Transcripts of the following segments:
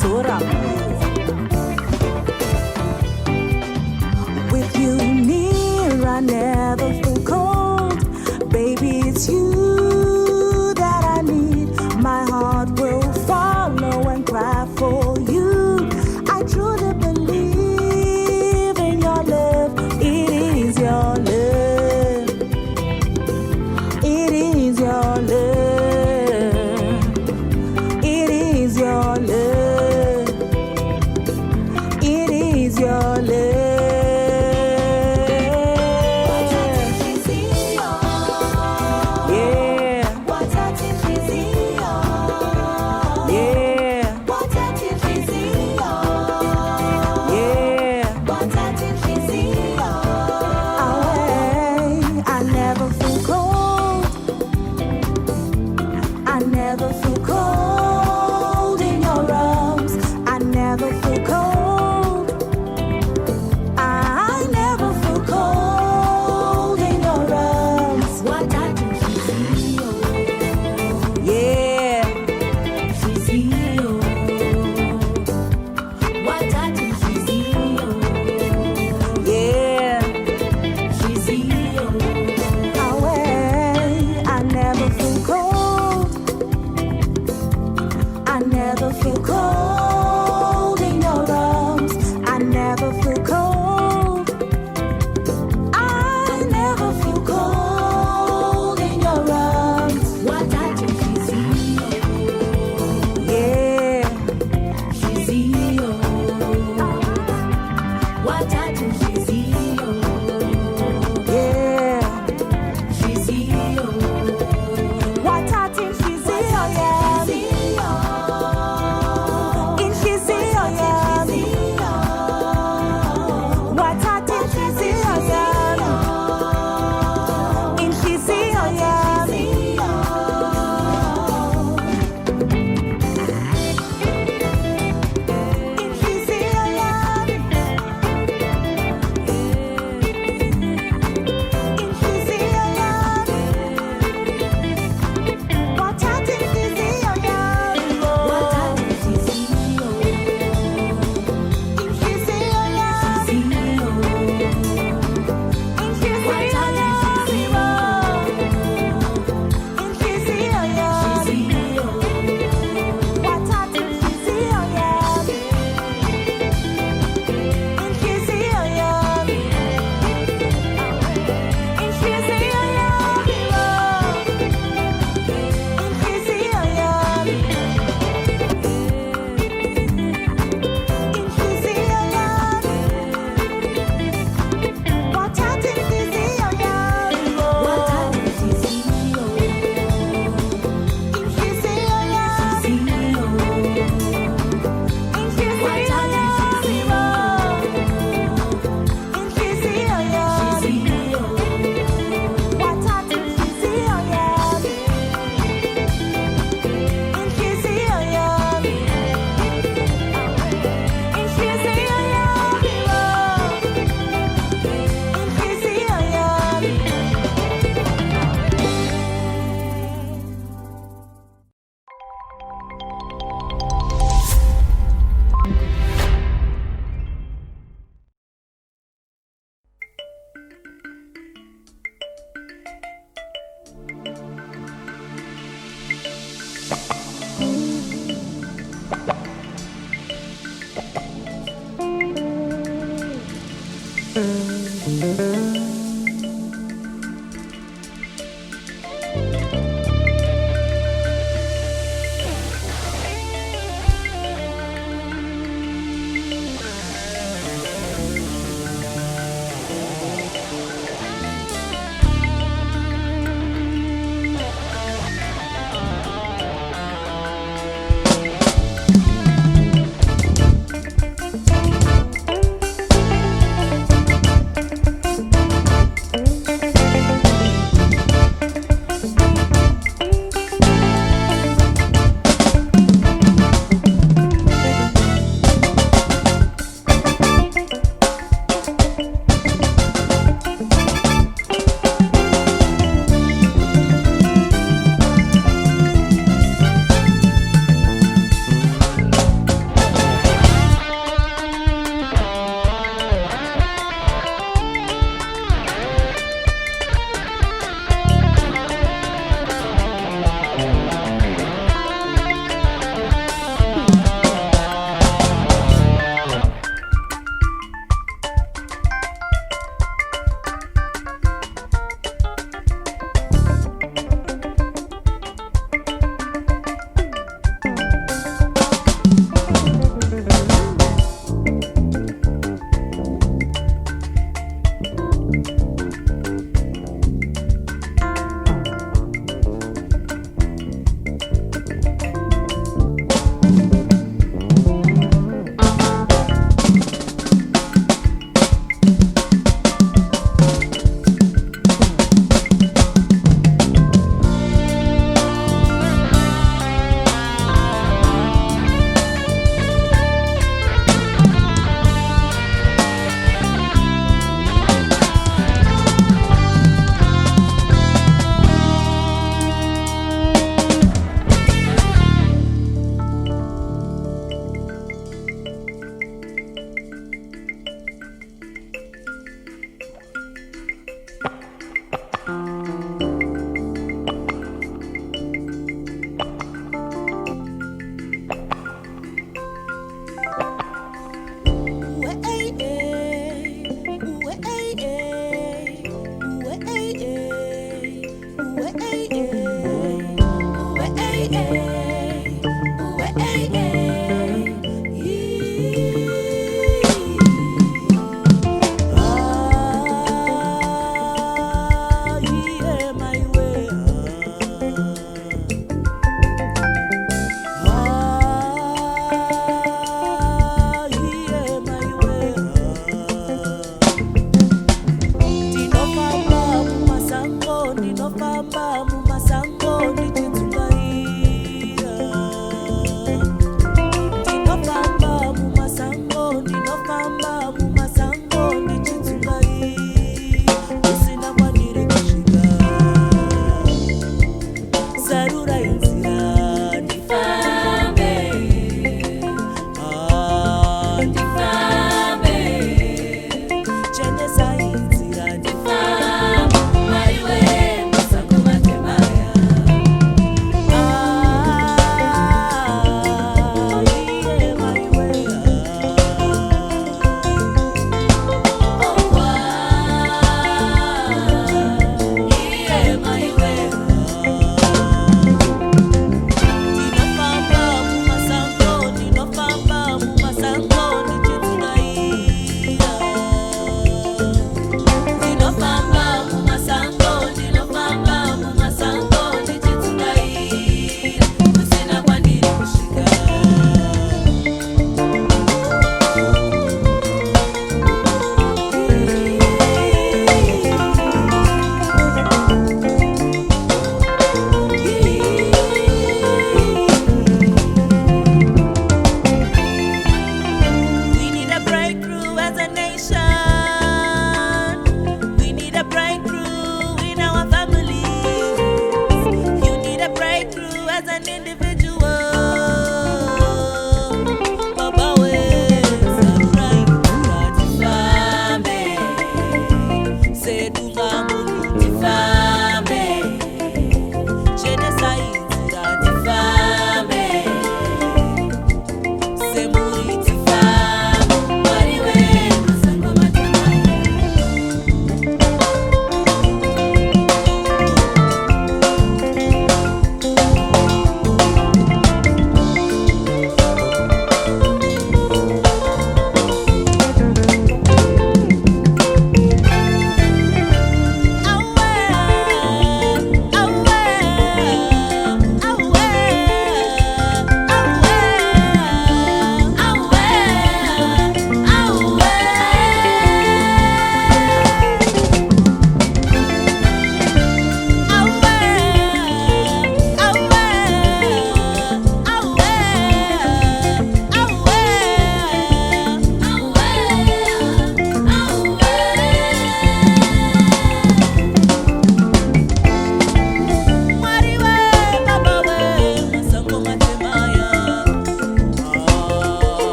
tora with you near I never feel cold. Baby, it's you that I need. My heart will follow and cry for you. I truly believe in your love. It is your love. It is your love. It is your love. It is your love.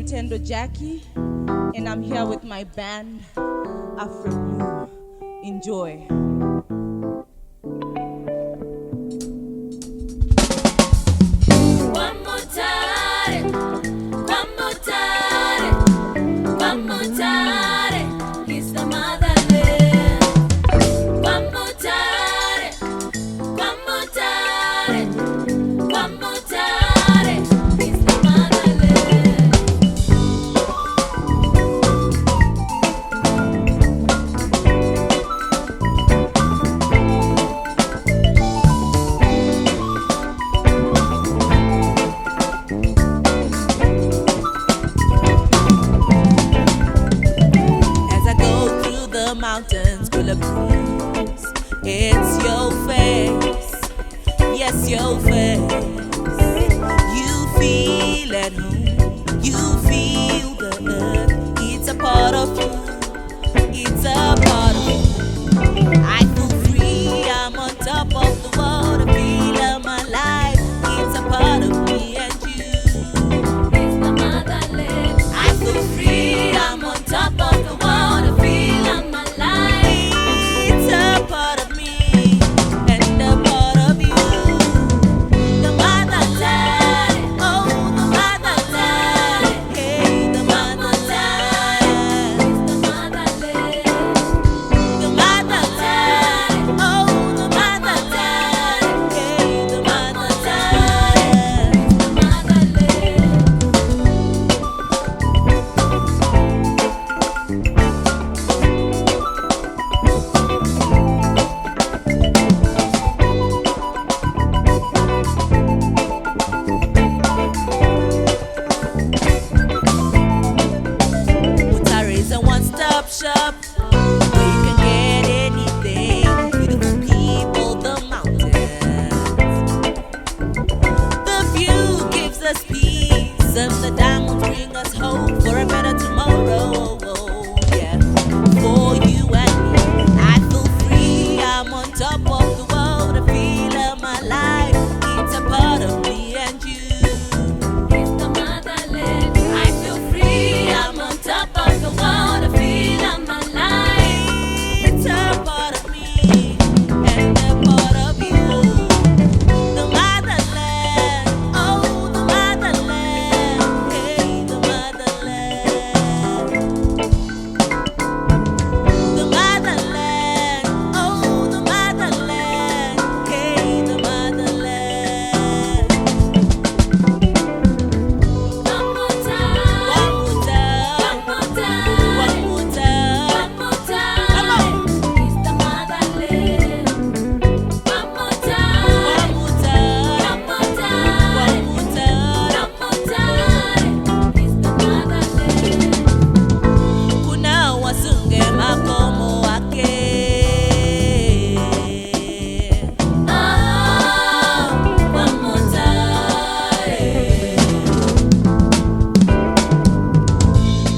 Rutendo Jackie, and I'm here with my band, Afro. Enjoy. the breeze. It's your face, yes, your face. You feel at home, you feel the earth. It's a part of you, it's a part of you. I feel free, I'm on top of the world. I feel of my life, it's a part of me and you. It's the motherland. I feel free, I'm on top of the world. I feel of my life, it's a part of me and a part of you. The motherland, oh the motherland, hey the motherland, it's the motherland. The motherland, oh the motherland, hey the motherland, it's the motherland. Mutare is a one-stop shop where you can get anything. Beautiful people, the mountains. The view gives us peace, and the diamonds bring us hope for a better tomorrow. Yeah, for you and me, I feel free. I'm on top of the world. I feel of my life. It's a part of me and you. It's the motherland. I feel free. I'm on top of the world. I feel of my life. It's a part of me and a part of you. The motherland, oh the motherland, hey the motherland. The motherland, oh the motherland, hey the motherland. One more time, one more time, one more time, one more time, one more time. Come on, it's the motherland. One more time, one more time, one more time, one more time, one more time. It's the motherland. Kuna wasunge makomo wake. One more time.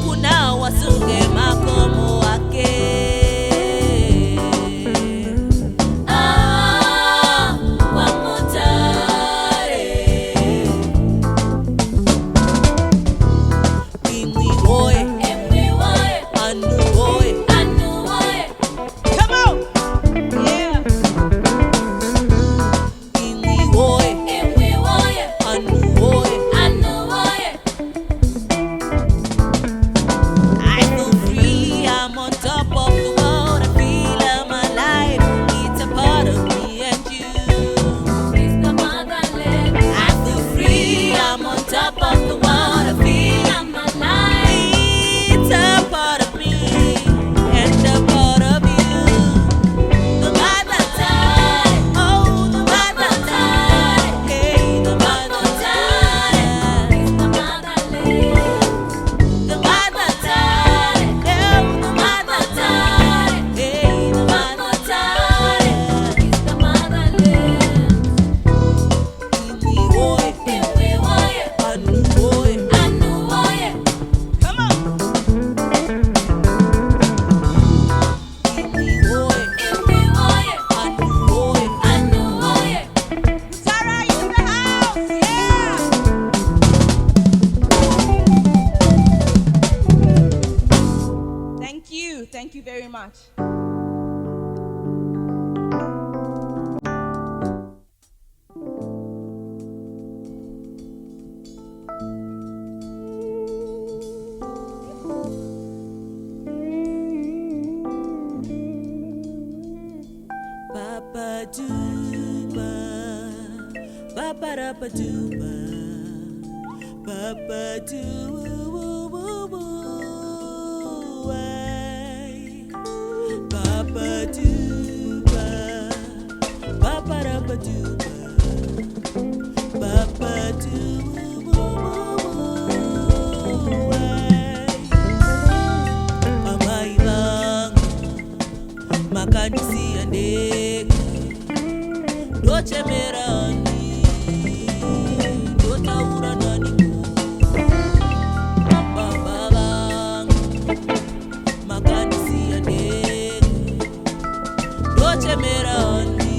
Kuna wasunge makomo wake. One more time. Imwi woe, anu woe. Come on, yeah. Imwi woe, anu woe. I feel free, I'm on top of the world. I feel of my life, it's a part of me and you. It's the motherland. I feel free, I'm on top of the world. I feel of my life, it's a part of me and a part of you. The motherland, oh the motherland, hey the motherland, it's the motherland. The motherland, oh the motherland, hey the motherland, it's the motherland. Imwi woe, anu woe. Come on. Imwi woe, anu woe. Sarah in the house, yeah. Thank you very much. Papa Duba, Papa Rapa Duba, Papa Duba, Papa Duba, Papa Rapa Duba, Papa Duba, Mama Ilang, chemerani dotaura nani baba vangu makanisi yane dochemerani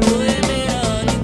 doemerani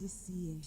ndisiye.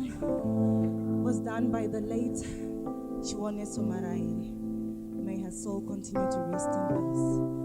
song was done by the late Chiwone Somaraire. May her soul continue to rest in peace.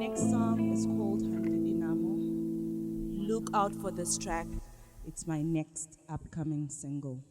next song is called Dinamo. Look out for this track. It's my next upcoming single.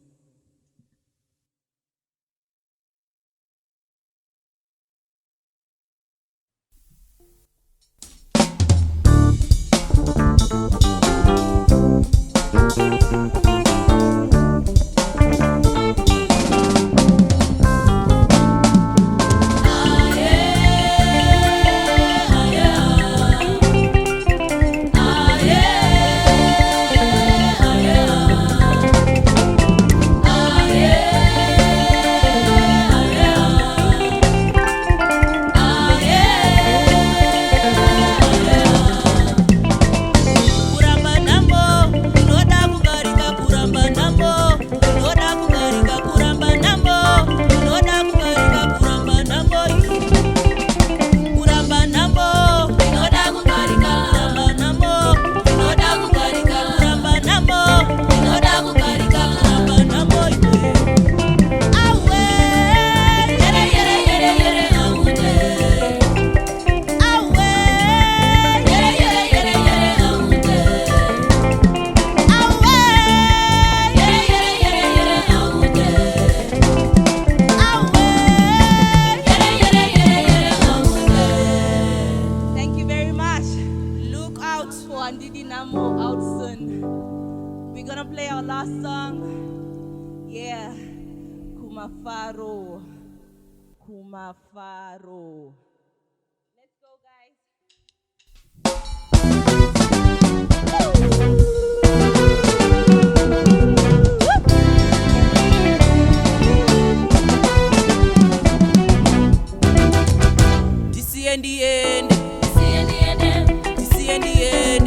Out soon. We're gonna play our last song. Yeah, Kumafaro. Let's go, guys. This is the end. This is the end. This is the end.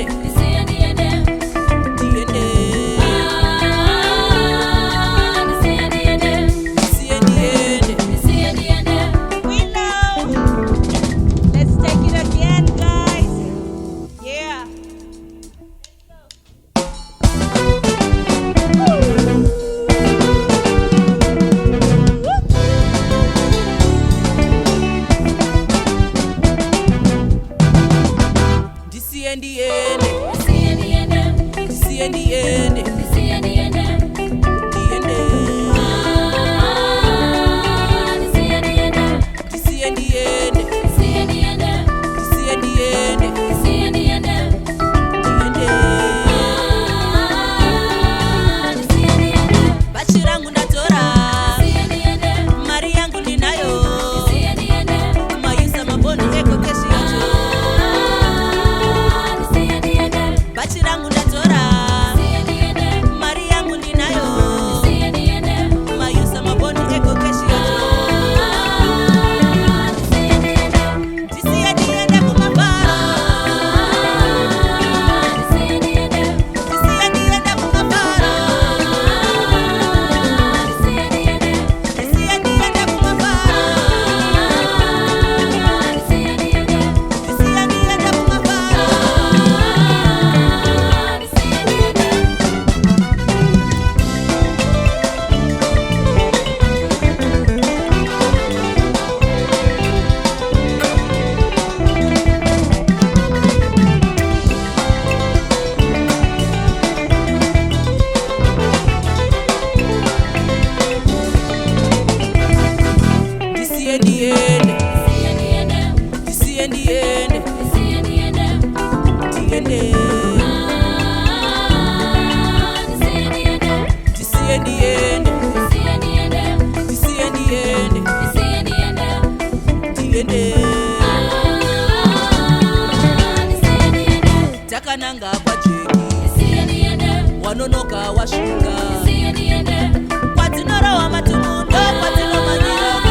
Takananga kwa jeki wanonoka washuka kwatinoro wa matumundo kwatino manyiro